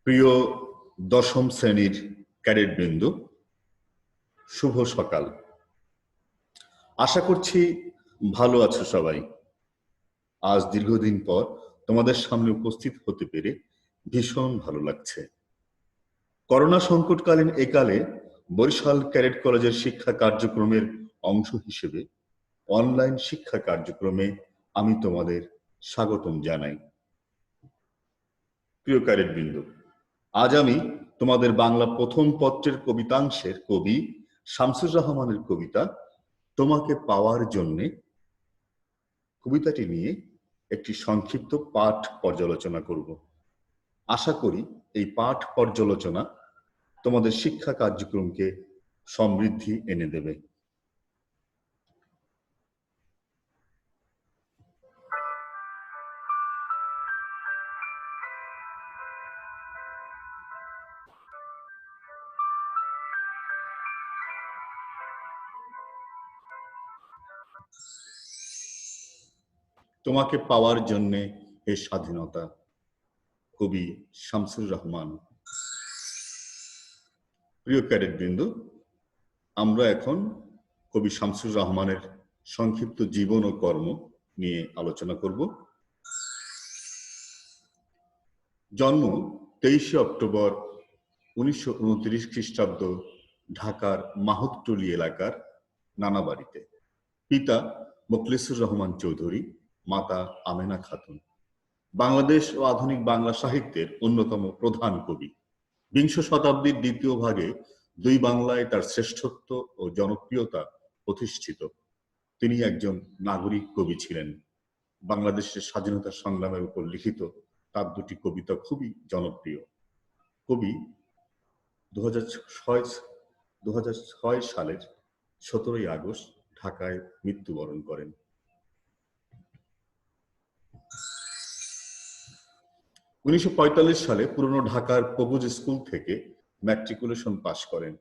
প্রিয় দশম শ্রেণীর ক্যাডেটবৃন্দ, শুভ সকাল। আশা করছি ভালো আছো সবাই। আজ দীর্ঘদিন পর তোমাদের সামনে উপস্থিত হতে পেরে ভীষণ ভালো লাগছে। করোনা সংকটকালীন একালে বরিশাল ক্যাডেট কলেজের শিক্ষা কার্যক্রমের অংশ হিসেবে অনলাইন শিক্ষা কার্যক্রমে আমি তোমাদের স্বাগতম জানাই। প্রিয় ক্যাডেটবৃন্দ, আজ আমি তোমাদের বাংলা প্রথম পত্রের কবিতাংশের কবি শামসুর রহমানের কবিতা তোমাকে পাওয়ার জন্যে কবিতাটি নিয়ে একটি সংক্ষিপ্ত পাঠ পর্যালোচনা করব। আশা করি এই পাঠ পর্যালোচনা তোমাদের শিক্ষা কার্যক্রমকে সমৃদ্ধি এনে দেবে। তোমাকে পাওয়ার জন্যে হে স্বাধীনতা, কবি শামসুর রহমান। প্রিয় ক্যাডেটবৃন্দ, আমরা এখন কবি শামসুর রহমানের সংক্ষিপ্ত জীবন ও কর্ম নিয়ে আলোচনা করব। জন্ম 23 অক্টোবর 1929 খ্রিস্টাব্দ, ঢাকার মাহুতটুলি এলাকার নানাবাড়িতে। পিতা মোখলেসুর রহমান চৌধুরী, মাতা আমেনা খাতুন। বাংলাদেশ ও আধুনিক বাংলা সাহিত্যের অন্যতম প্রধান কবি। বিংশ শতাব্দীর দ্বিতীয় ভাগে দুই বাংলায় তার শ্রেষ্ঠত্ব ও জনপ্রিয়তা প্রতিষ্ঠিত। তিনি একজন নাগরিক কবি ছিলেন। বাংলাদেশের স্বাধীনতা সংগ্রামের উপর লিখিত তার দুটি কবিতা খুবই জনপ্রিয়। কবি 2006 সালের 17 আগস্ট ঢাকায় মৃত্যুবরণ করেন। উনিশশো সালে পুরনো ঢাকার পবুজ স্কুল থেকে ম্যাট্রিকুলেশন পাশ করেন।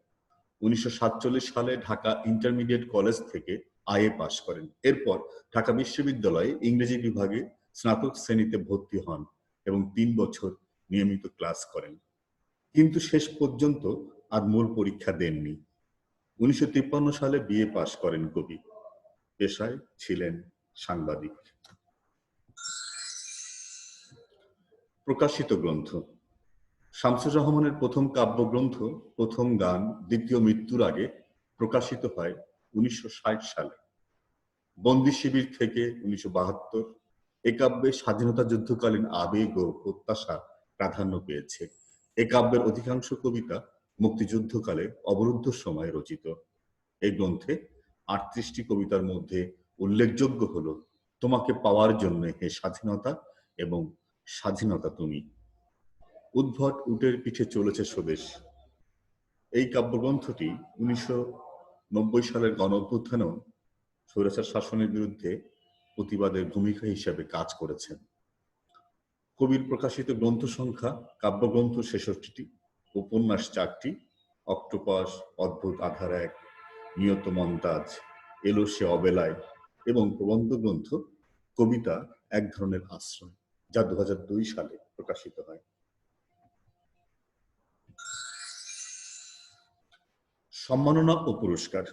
1947 সালে ঢাকা ইন্টারমিডিয়েট কলেজ থেকে আইএ পাশ করেন। এরপর ঢাকা বিশ্ববিদ্যালয়ে ইংরেজি বিভাগে স্নাতক শ্রেণীতে ভর্তি হন এবং 3 বছর নিয়মিত ক্লাস করেন, কিন্তু শেষ পর্যন্ত আর মূল পরীক্ষা দেননি। 1953 সালে বিএ পাশ করেন কবি। পেশায় ছিলেন সাংবাদিক। প্রকাশিত গ্রন্থ: শামসুর রহমানের প্রথম কাব্যগ্রন্থ প্রথম গান দ্বিতীয় মৃত্যুর আগে প্রকাশিত হয় 1960 সালে। বন্দি শিবির থেকে 1972। এ কাব্যে স্বাধীনতা যুদ্ধকালীন আবেগ ও প্রত্যাশা প্রাধান্য পেয়েছে। এ কাব্যের অধিকাংশ কবিতা মুক্তিযুদ্ধকালে অবরুদ্ধ সময়ে রচিত। এই গ্রন্থে 38টি কবিতার মধ্যে উল্লেখযোগ্য হল তোমাকে পাওয়ার জন্য হে স্বাধীনতা এবং স্বাধীনতা তুমি। উদ্ভট উটের পিঠে চলেছে স্বদেশ। এই কাব্যগ্রন্থটি 1990 সালের গণঅভ্যুত্থানেও স্বৈরাচার শাসনের বিরুদ্ধে প্রতিবাদের ভূমিকা হিসেবে কাজ করেছেন। কবির প্রকাশিত গ্রন্থ সংখ্যা: কাব্যগ্রন্থ 66টি, উপন্যাস 4টি, অক্টোপাস, অদ্ভুত আধার 1, নিয়ত মন্তাজ, এলো সে অবেলায় এবং প্রবন্ধ গ্রন্থ কবিতা এক ধরনের আশ্রয়, যা 2002 সালে প্রকাশিত হয়। সম্মাননা ও পুরস্কার: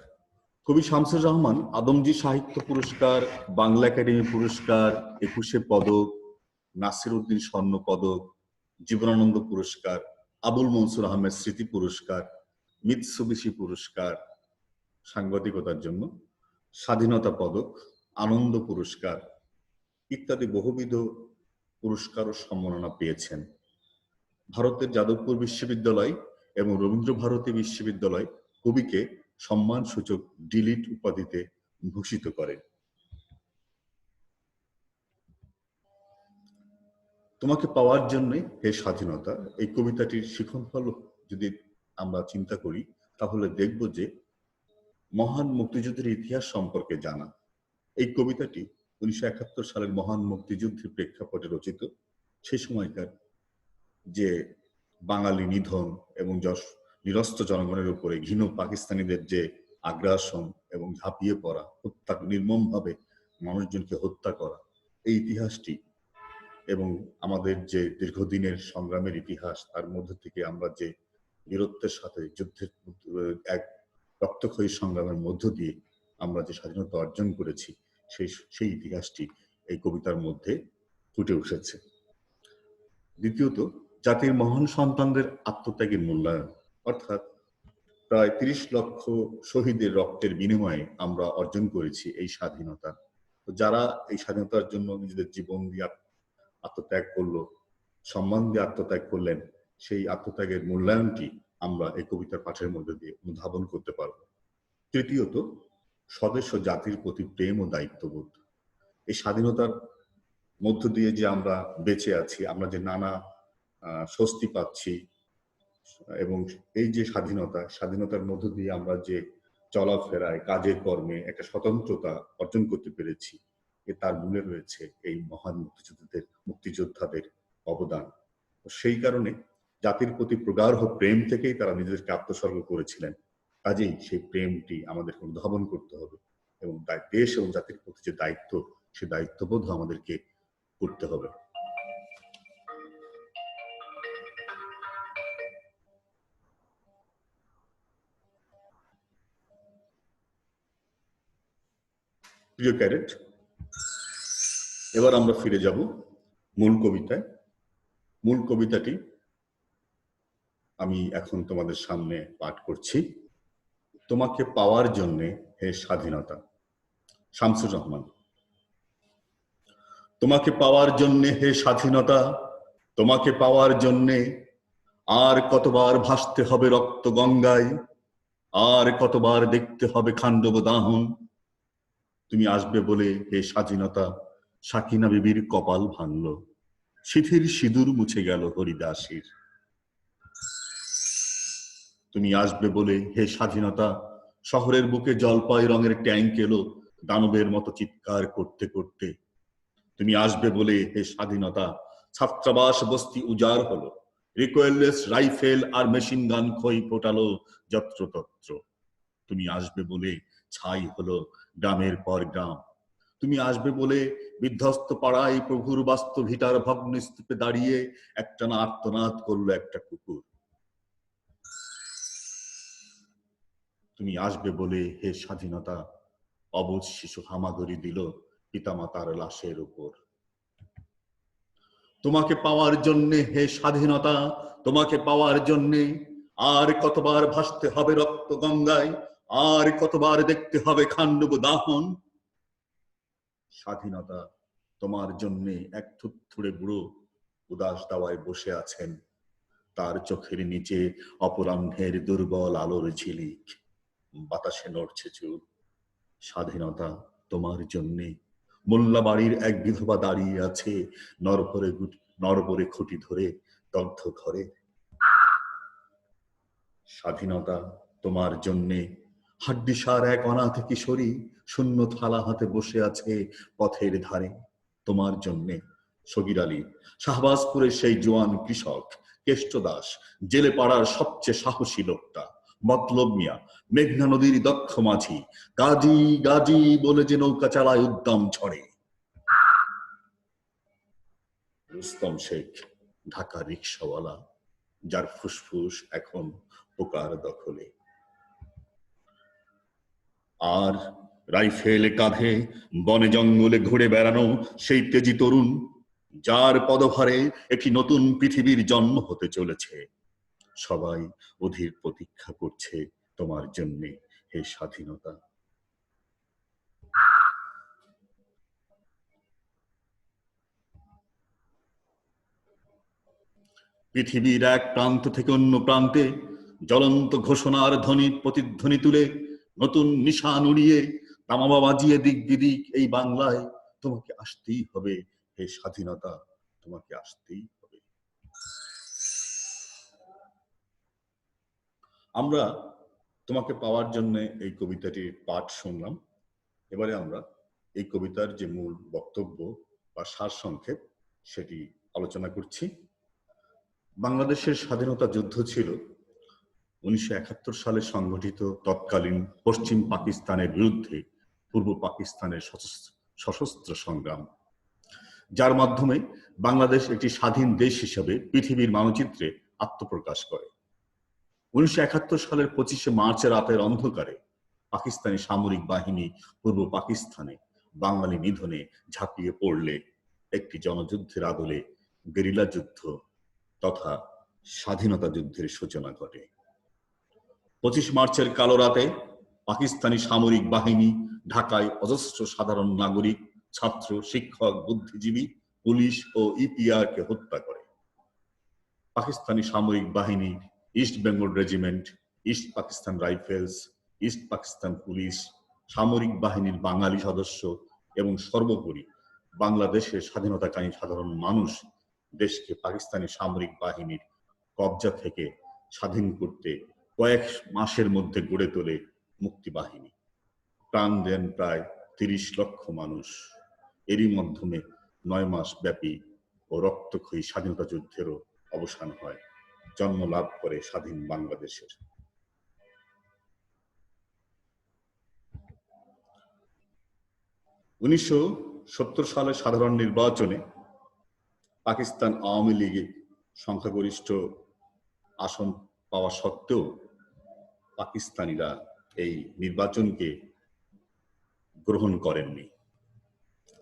কবি শামসুর রহমান আদমজী সাহিত্য পুরস্কার, বাংলা একাডেমি পুরস্কার, 21শে পদক, নাসির উদ্দিন স্বর্ণ পদক, জীবনানন্দ পুরস্কার, আবুল মনসুর আহমেদ স্মৃতি পুরস্কার, মিৎসুবিশি পুরস্কার সাংবাদিকতার জন্য, স্বাধীনতা পদক, আনন্দ পুরস্কার ইত্যাদি বহুবিধ পুরস্কার ও সম্মাননা পেয়েছেন। ভারতের যাদবপুর বিশ্ববিদ্যালয় এবং রবীন্দ্র ভারতী বিশ্ববিদ্যালয় কবিকে সম্মানসূচক ডিলিট উপাধিতে ভূষিত করে। তোমাকে পাওয়ার জন্য হে স্বাধীনতা, এই কবিতাটির শিখনফল যদি আমরা চিন্তা করি তাহলে দেখব যে মহান মুক্তিযুদ্ধের ইতিহাস সম্পর্কে জানা। এই কবিতাটি 1971 সালের মহান মুক্তিযুদ্ধের প্রেক্ষাপটে রচিত। সেই সময়কার যে বাঙালি নিধন এবং নিরস্ত্র জনগণের উপরে ঘৃণ পাকিস্তানিদের যে আগ্রাসন এবং ঝাঁপিয়ে পড়া, হত্যা, নির্মমভাবে মানুষজনকে হত্যা করা, এই ইতিহাসটি এবং আমাদের যে দীর্ঘদিনের সংগ্রামের ইতিহাস, তার মধ্যে থেকে আমরা যে বীরত্বের সাথে যুদ্ধের এক রক্তক্ষয়ী সংগ্রামের মধ্য দিয়ে আমরা যে স্বাধীনতা অর্জন করেছি, সেই ইতিহাসটি এই কবিতার মধ্যে ফুটে উঠেছে। দ্বিতীয়ত, জাতির মহান সন্তানদের আত্মত্যাগের মূল্যায়ন, অর্থাৎ প্রায় ৩০ লক্ষ শহীদের রক্তের বিনিময়ে আমরা অর্জন করেছি এই স্বাধীনতা। তো যারা এই স্বাধীনতার জন্য নিজেদের জীবন দিয়ে আত্মত্যাগ করলো, সম্মান দিয়ে আত্মত্যাগ করলেন, সেই আত্মত্যাগের মূল্যায়নটি আমরা এই কবিতার পাঠের মধ্যে দিয়ে অনুধাবন করতে পারব। তৃতীয়ত, স্বদেশ ও জাতির প্রতি প্রেম ও দায়িত্ববোধ। এই স্বাধীনতার মধ্য দিয়ে যে আমরা বেঁচে আছি, আমরা যে নানা স্বস্তি পাচ্ছি, এবং এই যে স্বাধীনতার মধ্য দিয়ে আমরা যে চলাফেরায়, কাজের কর্মে একটা স্বতন্ত্রতা অর্জন করতে পেরেছি, তার মূলে রয়েছে এই মহান মুক্তিযোদ্ধাদের অবদান। সেই কারণে জাতির প্রতি প্রগাঢ় প্রেম থেকেই তারা নিজেদেরকে আত্মোৎসর্গ করেছিলেন। কাজেই সেই প্রেমটি আমাদের অনুধাবন করতে হবে, এবং দেশ এবং জাতির প্রতি যে দায়িত্ব, সে দায়িত্ববোধ আমাদেরকে করতে হবে। প্রিয় ক্যাডেট, এবার আমরা ফিরে যাব মূল কবিতায়। মূল কবিতাটি আমি এখন তোমাদের সামনে পাঠ করছি। তোমাকে পাওয়ার জন্যে হে স্বাধীনতা, শামসুর রহমান। তোমাকে পাওয়ার জন্যে হে স্বাধীনতা, তোমাকে পাওয়ার জন্যে আর কতবার ভাসতে হবে রক্ত গঙ্গায়, আর কতবার দেখতে হবে খান্ডব দাহন। তুমি আসবে বলে হে স্বাধীনতা, সাকিনা বিবির কপাল ভাঙল, শিথির সিঁদুর মুছে গেল হরিদাসীর। তুমি আসবে বলে হে স্বাধীনতা, শহরের বুকে জলপাই রঙের ট্যাঙ্ক এলো দানবের মতো চিৎকার করতে করতে। তুমি আসবে বলে হে স্বাধীনতা, ছাত্রাবাস বস্তি উজাড় হলো, রিকোয়েললেস রাইফেল আর মেশিন গান খই ফোটালো যত্রতত্র। তুমি আসবে বলে ছাই হলো গ্রামের পর গ্রাম। তুমি আসবে বলে বিধ্বস্ত পাড়ায় প্রভুর বাস্তব ভিটার ভগ্নস্তূপে দাঁড়িয়ে একটানা আর্তনাদ করলো একটা কুকুর। তুমি আসবে বলে হে স্বাধীনতা, অবুঝ শিশু হামাগুড়ি দিল পিতামাতার লাশের উপর। তোমাকে পাওয়ার জন্যে হে স্বাধীনতা, তোমাকে পাওয়ার জন্যে আর কতবার ভাসতে হবে রক্ত গঙ্গায়, আর কতবার দেখতে হবে খান্ডব দাহন। স্বাধীনতা তোমার জন্যে এক থুড়ে বুড়ো উদাস দাওয়ায় বসে আছেন, তার চোখের নিচে অপরাহ্নের দুর্বল আলোর ঝিলিক, বাতাসে নড়ছে চুল। স্বাধীনতা তোমার জন্যে মোল্লা বাড়ির এক বিধবা দাঁড়িয়ে আছে নরবরে খুঁটি ধরে দগ্ধ ঘরে। স্বাধীনতা তোমার জন্যে হাড্ডিসার এক অনাথ কিশোরী শূন্য থালা হাতে বসে আছে পথের ধারে। তোমার জন্যে সগির আলী, শাহবাজপুরের সেই জোয়ান কৃষক, কেষ্ট দাস, জেলে পাড়ার সবচেয়ে সাহসী লোকটা, মতলব মিয়া, মেঘনা নদীর দক্ষ মাঝি, গাজী গাজী বলে যে নৌকা চালায় উদ্দাম ঝড়ে। রুস্তম শেখ, ঢাকা রিক্সাওয়ালা, যার ফুসফুস এখন পোকার দখলে। আর রাইফেল কাঁধে বনে জঙ্গলে ঘুরে বেড়ানো সেই তেজি তরুণ, যার পদভারে একটি নতুন পৃথিবীর জন্ম হতে চলেছে। সবাই অধীর প্রতীক্ষা করছে তোমার জন্যে হে স্বাধীনতা। পৃথিবীর এক প্রান্ত থেকে অন্য প্রান্তে জ্বলন্ত ঘোষণার ধ্বনি প্রতিধ্বনি তুলে নতুন নিশান উড়িয়ে দামামা বাজিয়ে দিক বিদিক এই বাংলায় তোমাকে আসতেই হবে হে স্বাধীনতা, তোমাকে আসতেই হবে। আমরা তোমাকে পাওয়ার জন্য এই কবিতাটির পাঠ শুনলাম। এবারে আমরা এই কবিতার যে মূল বক্তব্য বা সারসংক্ষেপ সেটি আলোচনা করছি। বাংলাদেশের স্বাধীনতা যুদ্ধ ছিল 1971 সালে সংগঠিত তৎকালীন পশ্চিম পাকিস্তানের বিরুদ্ধে পূর্ব পাকিস্তানের সশস্ত্র সংগ্রাম। যার মাধ্যমে বাংলাদেশ একটি স্বাধীন দেশ হিসেবে পৃথিবীর মানচিত্রে আত্মপ্রকাশ করে। 1971 সালের 25শে মার্চের রাতের অন্ধকারে পাকিস্তানি সামরিক বাহিনী পূর্ব পাকিস্তানে বাঙালি নিধনে ঝাঁপিয়ে পড়লে একটি জনযুদ্ধের আদলে গেরিলা যুদ্ধ তথা স্বাধীনতা যুদ্ধের সূচনা ঘটে। 25 মার্চের কালো রাতে পাকিস্তানি সামরিক বাহিনী ঢাকায় অজস্র সাধারণ নাগরিক, ছাত্র, শিক্ষক, বুদ্ধিজীবী, পুলিশ ও ইপিআর কে হত্যা করে। পাকিস্তানি সামরিক বাহিনী, east Bengal regiment, east Pakistan rifles, east Pakistan police, সামরিক বাহিনীর বাঙালি সদস্য এবং সর্বোপরি বাংলাদেশের স্বাধীনতাকামী সাধারণ মানুষ দেশকে পাকিস্তানি সামরিক বাহিনীর কবজা থেকে স্বাধীন করতে কয়েক মাসের মধ্যে গড়ে তোলে মুক্তি বাহিনী। প্রাণ দেন প্রায় 30 লক্ষ মানুষ। এরই মাধ্যমে 9 মাস ব্যাপী ও রক্তক্ষয়ী স্বাধীনতা যুদ্ধেরও অবসান হয়, জন্ম লাভ করে স্বাধীন বাংলাদেশের। উনিশশো 1970 সালে সাধারণ নির্বাচনে পাকিস্তান আওয়ামী লীগের সংখ্যাগরিষ্ঠ আসন পাওয়া সত্ত্বেও পাকিস্তানিরা এই নির্বাচনকে গ্রহণ করেননি।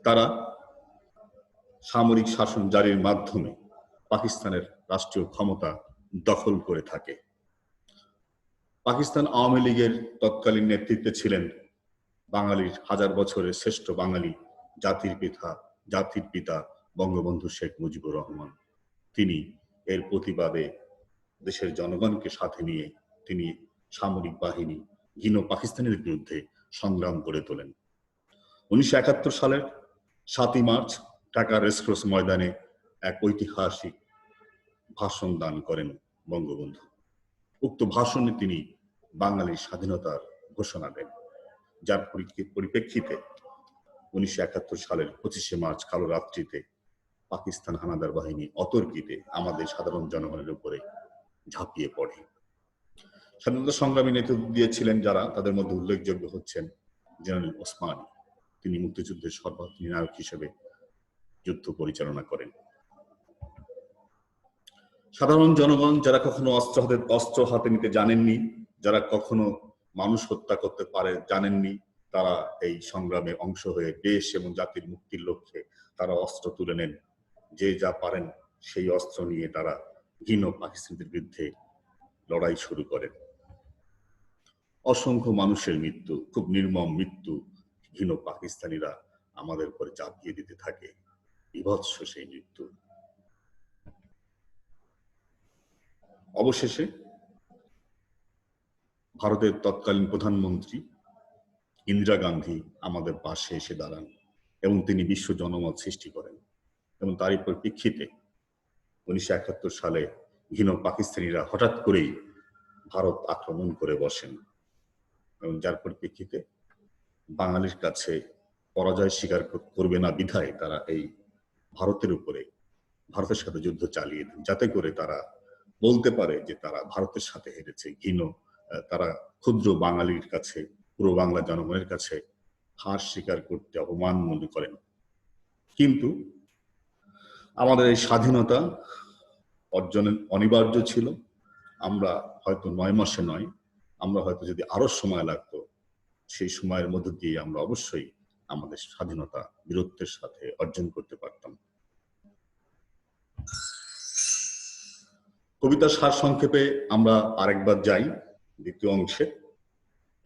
তারা সামরিক শাসন জারির মাধ্যমে পাকিস্তানের রাষ্ট্রীয় ক্ষমতা দখল করে থাকে। পাকিস্তান আওয়ামী লীগের তৎকালীন নেতৃত্বে ছিলেন বাঙালির হাজার বছরের শ্রেষ্ঠ বাঙালি, জাতির পিতা বঙ্গবন্ধু শেখ মুজিবুর রহমান। তিনি এর প্রতিবাদে দেশের জনগণকে সাথে নিয়ে তিনি সামরিক বাহিনী ঘিন পাকিস্তানের বিরুদ্ধে সংগ্রাম গড়ে তোলেন। 1971 সালের 7ই মার্চ ঢাকা রেসকোর্স ময়দানে এক ঐতিহাসিক ভাষণ দান করেন বঙ্গবন্ধু। উক্ত ভাষণে তিনি বাঙালির স্বাধীনতার ঘোষণা দেন, যার পরিপ্রেক্ষিতে 1971 সালের 25শে মার্চ কালো রাত্রিতে পাকিস্তান হানাদার বাহিনী অতর্কিতে আমাদের সাধারণ জনগণের উপরে ঝাঁপিয়ে পড়ে। স্বাধীনতা সংগ্রামী নেতৃত্ব দিয়েছিলেন যারা, তাদের মধ্যে উল্লেখযোগ্য হচ্ছেন জেনারেল ওসমানী। তিনি মুক্তিযুদ্ধের সর্বাধিনায়ক হিসেবে যুদ্ধ পরিচালনা করেন। সাধারণ জনগণ যারা কখনো অস্ত্র হাতে নিতে জানেননি, যারা কখনো মানুষ হত্যা করতে পারে জানেননি, তারা এই সংগ্রামে অংশ হয়ে দেশ এবং জাতির মুক্তির লক্ষ্যে তারা অস্ত্র তুলে নেন। যে যা পারেন সেই অস্ত্র নিয়ে তারা ঘিন পাকিস্তানের বিরুদ্ধে লড়াই শুরু করেন। অসংখ্য মানুষের মৃত্যু, খুব নির্মম মৃত্যু ঘিন পাকিস্তানিরা আমাদের উপরে চাপিয়ে দিতে থাকে, বিভৎস সেই মৃত্যু। অবশেষে ভারতের তৎকালীন প্রধানমন্ত্রী ইন্দিরা গান্ধী আমাদের পাশে এসে দাঁড়ান এবং তিনি বিশ্ব জনমত সৃষ্টি করেন এবং তারই পরিপ্রেক্ষিতে 1971 সালে ঘিন পাকিস্তানিরা হঠাৎ করেই ভারত আক্রমণ করে বসেন এবং যার পরিপ্রেক্ষিতে বাঙালির কাছে পরাজয় স্বীকার করবে না বিধায় তারা এই ভারতের সাথে যুদ্ধ চালিয়ে দেন, যাতে করে তারা বলতে পারে যে তারা ভারতের সাথে হেরেছে। তারা ক্ষুদ্র বাঙালির কাছে, পুরো বাংলা জনগণের কাছে হার স্বীকার করতে অপমান মনে করেন। কিন্তু আমাদের এই স্বাধীনতা অর্জনের অনিবার্য ছিল। আমরা হয়তো 9 মাসে নয়, আমরা হয়তো যদি আরো সময় লাগতো, সেই সময়ের মধ্য দিয়ে আমরা অবশ্যই আমাদের স্বাধীনতা বীরত্বের সাথে অর্জন করতে পারতাম। কবিতার সার সংক্ষেপে আমরা আরেকবার যাই দ্বিতীয় অংশে।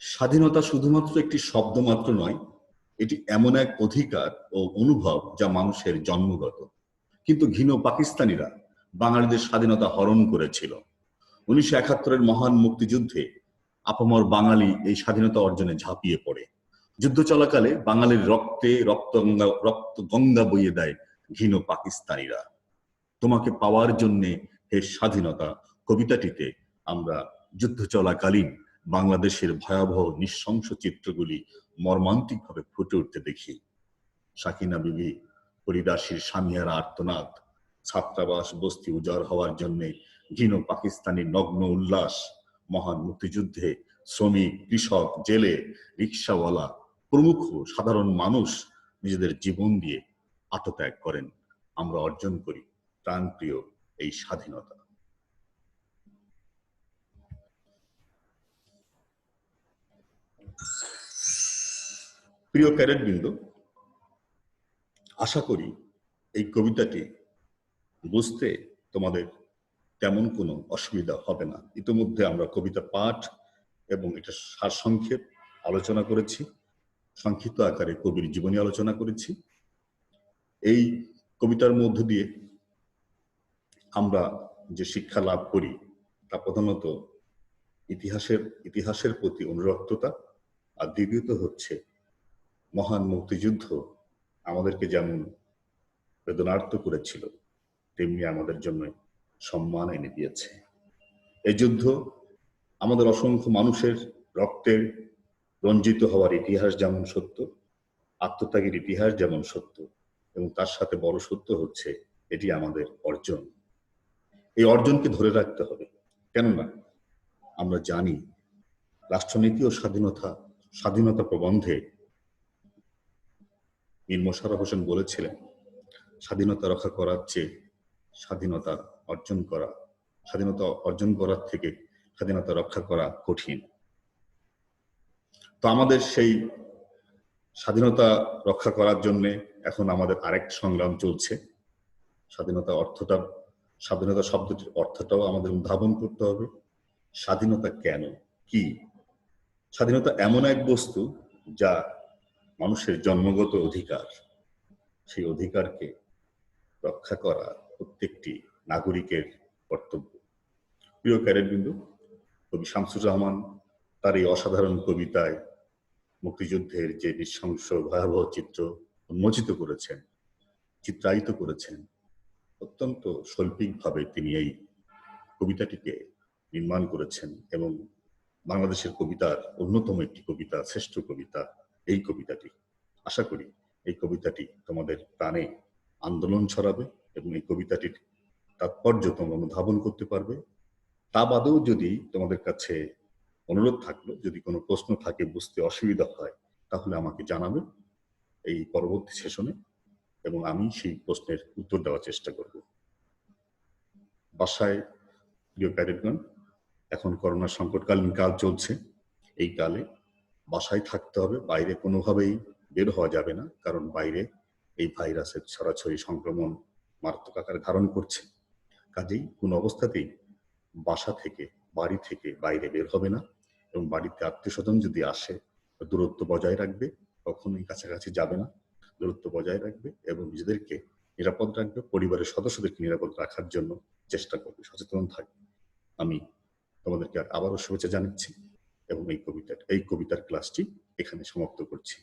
স্বাধীনতা শুধুমাত্র একটি শব্দ মাত্র নয়, এটি এমন এক অধিকার ও অনুভব যা মানুষের জন্মগত। কিন্তু ঘিন পাকিস্তানিরা বাঙালিদের স্বাধীনতা হরণ করেছিল। 1971-এর মহান মুক্তিযুদ্ধে আপামর বাঙালি এই স্বাধীনতা অর্জনে ঝাঁপিয়ে পড়ে। যুদ্ধ চলাকালে বাঙালির রক্তে রক্ত গঙ্গা বইয়ে দেয় ঘিন পাকিস্তানিরা। তোমাকে পাওয়ার জন্যে হে স্বাধীনতা কবিতাটিতে আমরা যুদ্ধ চলাকালীন বাংলাদেশের ভয়াবহ নৃশংস চিত্রগুলি মর্মান্তিকভাবে ফুটে উঠতে দেখি। সাকিনা বিবি, হরিদাসীর স্বামীহারা আর্তনাদ, ছাত্রাবাস বস্তি উজাড় হওয়ার জন্য ঘিন পাকিস্তানি নগ্ন উল্লাস, মহান মুক্তিযুদ্ধে শ্রমিক, কৃষক, জেলে, রিক্সাওয়ালা প্রমুখ সাধারণ মানুষ নিজেদের জীবন দিয়ে আত্মত্যাগ করেন, আমরা অর্জন করি প্রাণপ্রিয় এই স্বাধীনতা। প্রিয় ক্যাডেটবৃন্দ, আশা করি এই কবিতাটি বুঝতে তোমাদের তেমন কোনো অসুবিধা হবে না। ইতিমধ্যে আমরা কবিতা পাঠ এবং এটা সারসংক্ষেপ আলোচনা করেছি, সংক্ষিপ্ত আকারে কবির জীবনী আলোচনা করেছি। এই কবিতার মধ্য দিয়ে আমরা যে শিক্ষা লাভ করি তা প্রধানত ইতিহাসের প্রতি অনুরক্ততা, আর দ্বিতীয়ত হচ্ছে মহান মুক্তিযুদ্ধ আমাদেরকে যেমন বেদনার্ত করেছিল তেমনি আমাদের জন্য সম্মান এনে দিয়েছে। এই যুদ্ধ আমাদের অসংখ্য মানুষের রক্তে রঞ্জিত হওয়ার ইতিহাস যেমন সত্য, আত্মত্যাগের ইতিহাস যেমন সত্য, এবং তার সাথে বড় সত্য হচ্ছে এটি আমাদের অর্জন। এই অর্জনকে ধরে রাখতে হবে, কেননা আমরা জানি রাষ্ট্রনীতি ও স্বাধীনতা প্রবন্ধে মীর মোশাররফ হোসেন বলেছিলেন, স্বাধীনতা রক্ষা করার চেয়ে স্বাধীনতা অর্জন করার থেকে স্বাধীনতা রক্ষা করা কঠিন। তো আমাদের সেই স্বাধীনতা রক্ষা করার জন্য এখন আমাদের আরেক সংগ্রাম চলছে। স্বাধীনতা শব্দটির অর্থটাও আমাদের উদ্ভাবন করতে হবে। স্বাধীনতা কেন, কি? স্বাধীনতা এমন এক বস্তু যা মানুষের জন্মগত অধিকার। সেই অধিকারকে রক্ষা করা প্রত্যেকটি নাগরিকের কর্তব্য। প্রিয় ক্যাডেটবৃন্দ, কবি শামসুর রহমান তার এই অসাধারণ কবিতায় মুক্তিযুদ্ধের যে নৃশংস ভয়াবহ চিত্র উন্মোচিত করেছেন, চিত্রায়িত করেছেন, অত্যন্ত শৈল্পিকভাবে তিনি এই কবিতাটিকে নির্মাণ করেছেন এবং বাংলাদেশের কবিতার অন্যতম একটি কবিতা, শ্রেষ্ঠ কবিতা এই কবিতাটি। আশা করি এই কবিতাটি তোমাদের প্রাণে আন্দোলন ছড়াবে এবং এই কবিতাটির তাৎপর্য তোমরা অনুধাবন করতে পারবে। তা বাদেও যদি তোমাদের কাছে অনুরোধ থাকলো, যদি কোনো প্রশ্ন থাকে, বুঝতে অসুবিধা হয়, তাহলে আমাকে জানাবে এই পরবর্তী সেশনে এবং আমি সেই প্রশ্নের উত্তর দেওয়ার চেষ্টা করব। বাসায় প্রিয় ক্যাডেটগণ, এখন করোনা সংকটকালীন কাল চলছে। এই কালে বাসায় থাকতে হবে, বাইরে কোনোভাবেই বের হওয়া যাবে না, কারণ বাইরে এই ভাইরাসের ছড়াছড়ি সংক্রমণ মারাত্মক আকারে ধারণ করছে। কাজেই কোনো অবস্থাতেই বাড়ি থেকে বাইরে বের হবে না, এবং বাড়িতে আত্মীয়স্বজন যদি আসে দূরত্ব বজায় রাখবে, কখনোই কাছাকাছি যাবে না, দূরত্ব বজায় রাখবে এবং নিজেদেরকে নিরাপদ রাখবে, পরিবারের সদস্যদেরকে নিরাপদ রাখার জন্য চেষ্টা করবে, সচেতন থাকবে। আমি তোমাদেরকে আবারও শুভেচ্ছা জানাচ্ছি এবং এই কবিতার ক্লাসটি এখানে সমাপ্ত করছি।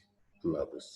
আল্লাহ হাফেজ।